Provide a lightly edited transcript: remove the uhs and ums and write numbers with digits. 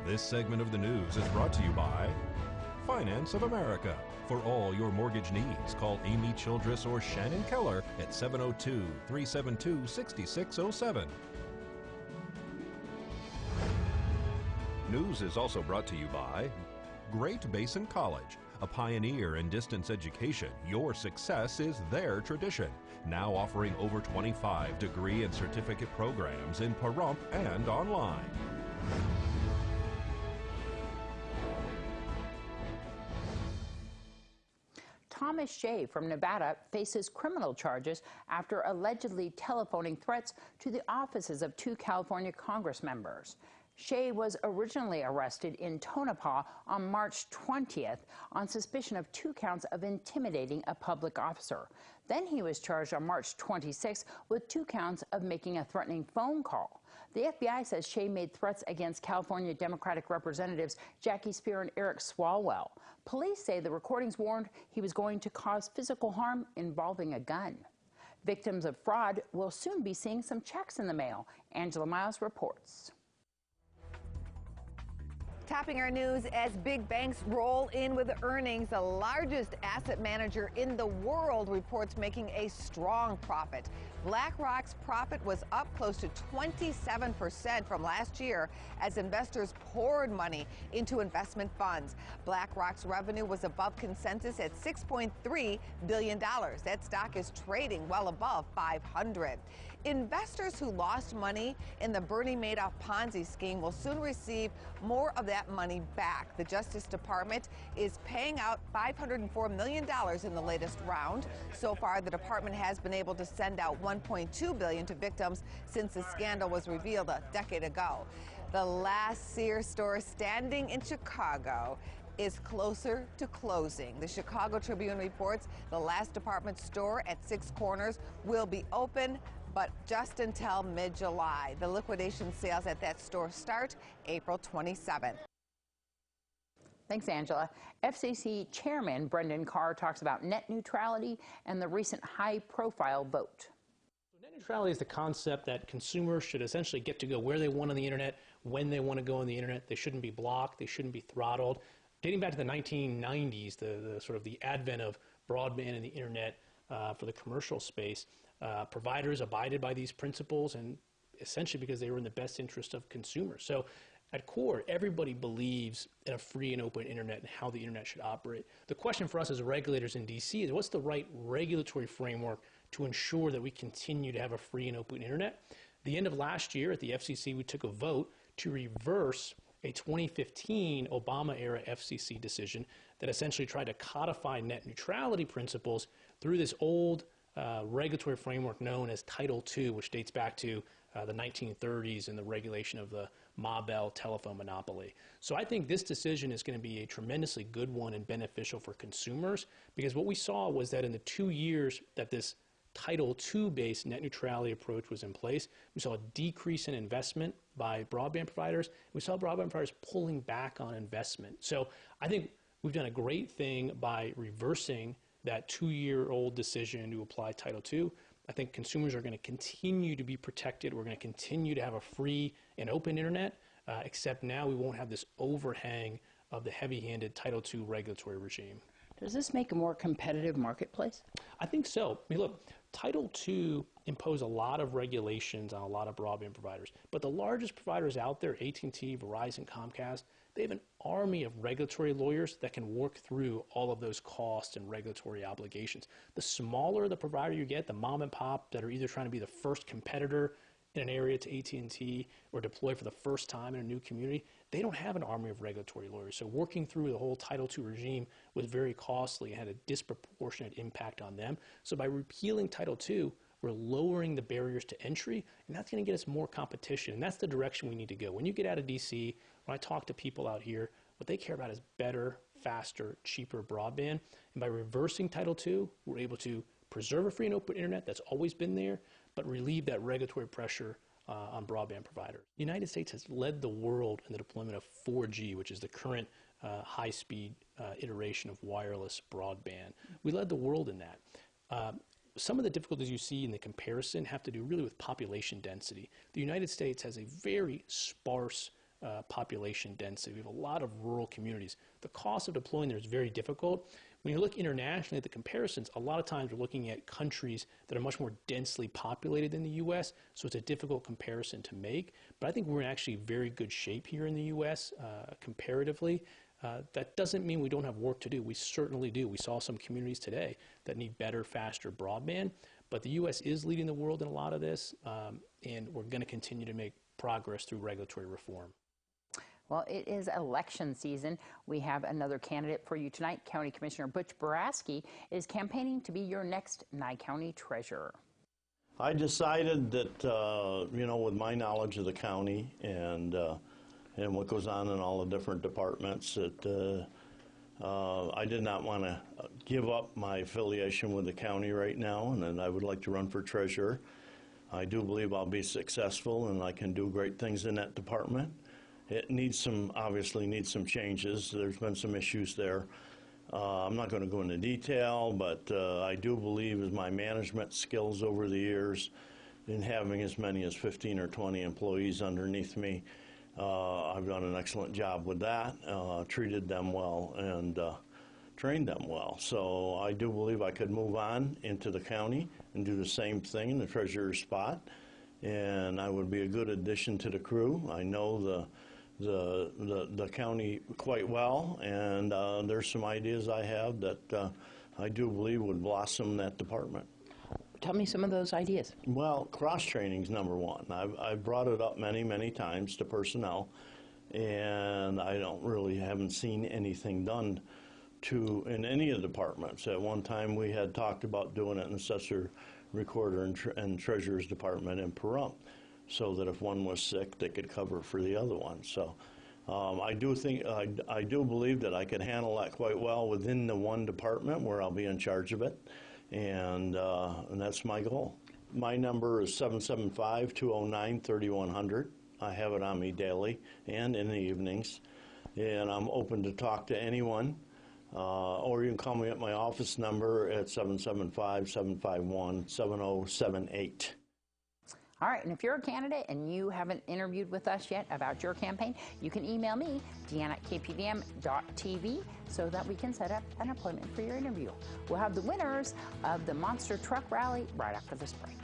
This segment of the news is brought to you by Finance of America. For all your mortgage needs, call Amy Childress or Shannon Keller at 702-372-6607. News is also brought to you by Great Basin College, a pioneer in distance education. Your success is their tradition. Now offering over 25 degree and certificate programs in Pahrump and online. Thomas Shea from Nevada faces criminal charges after allegedly telephoning threats to the offices of two California Congress members. Shea was originally arrested in Tonopah on March 20th on suspicion of 2 counts of intimidating a public officer. Then he was charged on March 26th with 2 counts of making a threatening phone call. The FBI says Shea made threats against California Democratic Representatives Jackie Spear and Eric Swalwell. Police say the recordings warned he was going to cause physical harm involving a gun. Victims of fraud will soon be seeing some checks in the mail. Angela Miles reports. Topping our news as big banks roll in with earnings, the largest asset manager in the world reports making a strong profit. BlackRock's profit was up close to 27% from last year as investors poured money into investment funds. BlackRock's revenue was above consensus at $6.3 billion. That stock is trading well above 500. Investors who lost money in the Bernie Madoff Ponzi scheme will soon receive more of that money back. The Justice Department is paying out $504 million in the latest round. So far, the department has been able to send out $1.2 billion to victims since the scandal was revealed a decade ago. The last Sears store standing in Chicago is closer to closing. The Chicago Tribune reports the last department store at 6 Corners will be open, but just until mid-July. The liquidation sales at that store start April 27th. Thanks, Angela. FCC Chairman Brendan Carr talks about net neutrality and the recent high-profile vote. Net neutrality is the concept that consumers should essentially get to go where they want on the internet, when they want to go on the internet. They shouldn't be blocked. They shouldn't be throttled. Dating back to the 1990s, the sort of the advent of broadband and the internet for the commercial space, providers abided by these principles, and essentially because they were in the best interest of consumers. So at core, everybody believes in a free and open internet and how the internet should operate. The question for us as regulators in DC is what's the right regulatory framework to ensure that we continue to have a free and open internet? The end of last year at the FCC, we took a vote to reverse a 2015 Obama-era FCC decision that essentially tried to codify net neutrality principles through this old regulatory framework known as Title II, which dates back to the 1930s and the regulation of the Ma Bell telephone monopoly. So I think this decision is going to be a tremendously good one and beneficial for consumers, because what we saw was that in the 2 years that this Title II-based net neutrality approach was in place, we saw a decrease in investment by broadband providers. We saw broadband providers pulling back on investment. So I think we've done a great thing by reversing that 2-year-old decision to apply Title II. I think consumers are going to continue to be protected. We're going to continue to have a free and open internet, except now we won't have this overhang of the heavy-handed Title II regulatory regime. Does this make a more competitive marketplace? I think so. I mean, look, Title II imposed a lot of regulations on a lot of broadband providers, but the largest providers out there, AT&T, Verizon, Comcast, they have an army of regulatory lawyers that can work through all of those costs and regulatory obligations. The smaller the provider you get, the mom and pop that are either trying to be the first competitor in an area to AT&T or deploy for the first time in a new community, they don't have an army of regulatory lawyers. So working through the whole Title II regime was very costly and had a disproportionate impact on them. So by repealing Title II, we're lowering the barriers to entry, and that's going to get us more competition. And that's the direction we need to go. When you get out of DC, when I talk to people out here, what they care about is better, faster, cheaper broadband. And by reversing Title II, we're able to preserve a free and open internet that's always been there, but relieve that regulatory pressure on broadband providers. The United States has led the world in the deployment of 4G, which is the current high-speed iteration of wireless broadband. We led the world in that. Some of the difficulties you see in the comparison have to do really with population density. The United States has a very sparse population density. We have a lot of rural communities. The cost of deploying there is very difficult. When you look internationally at the comparisons, a lot of times we're looking at countries that are much more densely populated than the U.S., so it's a difficult comparison to make. But I think we're in actually very good shape here in the U.S. Comparatively. That doesn't mean we don't have work to do. We certainly do. We saw some communities today that need better, faster broadband. But the U.S. is leading the world in a lot of this, and we're going to continue to make progress through regulatory reform. Well, it is election season. We have another candidate for you tonight. County Commissioner Butch Boraski is campaigning to be your next Nye County Treasurer. I decided that, you know, with my knowledge of the county and what goes on in all the different departments, that I did not want to give up my affiliation with the county right now, and I would like to run for treasurer. I do believe I'll be successful and I can do great things in that department. It needs obviously needs some changes. There's been some issues there. I'm not going to go into detail, but I do believe as my management skills over the years in having as many as 15 or 20 employees underneath me, I've done an excellent job with that, treated them well and trained them well. So I do believe I could move on into the county and do the same thing in the treasurer's spot, and I would be a good addition to the crew. I know the county quite well, and there's some ideas I have that I do believe would blossom that department. Tell me some of those ideas. Well, cross-training is number one. I've brought it up many times to personnel, and I haven't seen anything done in any of the departments. At one time, we had talked about doing it in the assessor, recorder, and treasurer's department in Pahrump, so that if one was sick, they could cover for the other one. So I do believe that I could handle that quite well within the one department where I'll be in charge of it, and that's my goal. My number is 775-209-3100. I have it on me daily and in the evenings, and I'm open to talk to anyone. Or you can call me at my office number at 775-751-7078. All right, and if you're a candidate and you haven't interviewed with us yet about your campaign, you can email me, Deanna at kpvm.tv, so that we can set up an appointment for your interview. We'll have the winners of the Monster Truck Rally right after this break.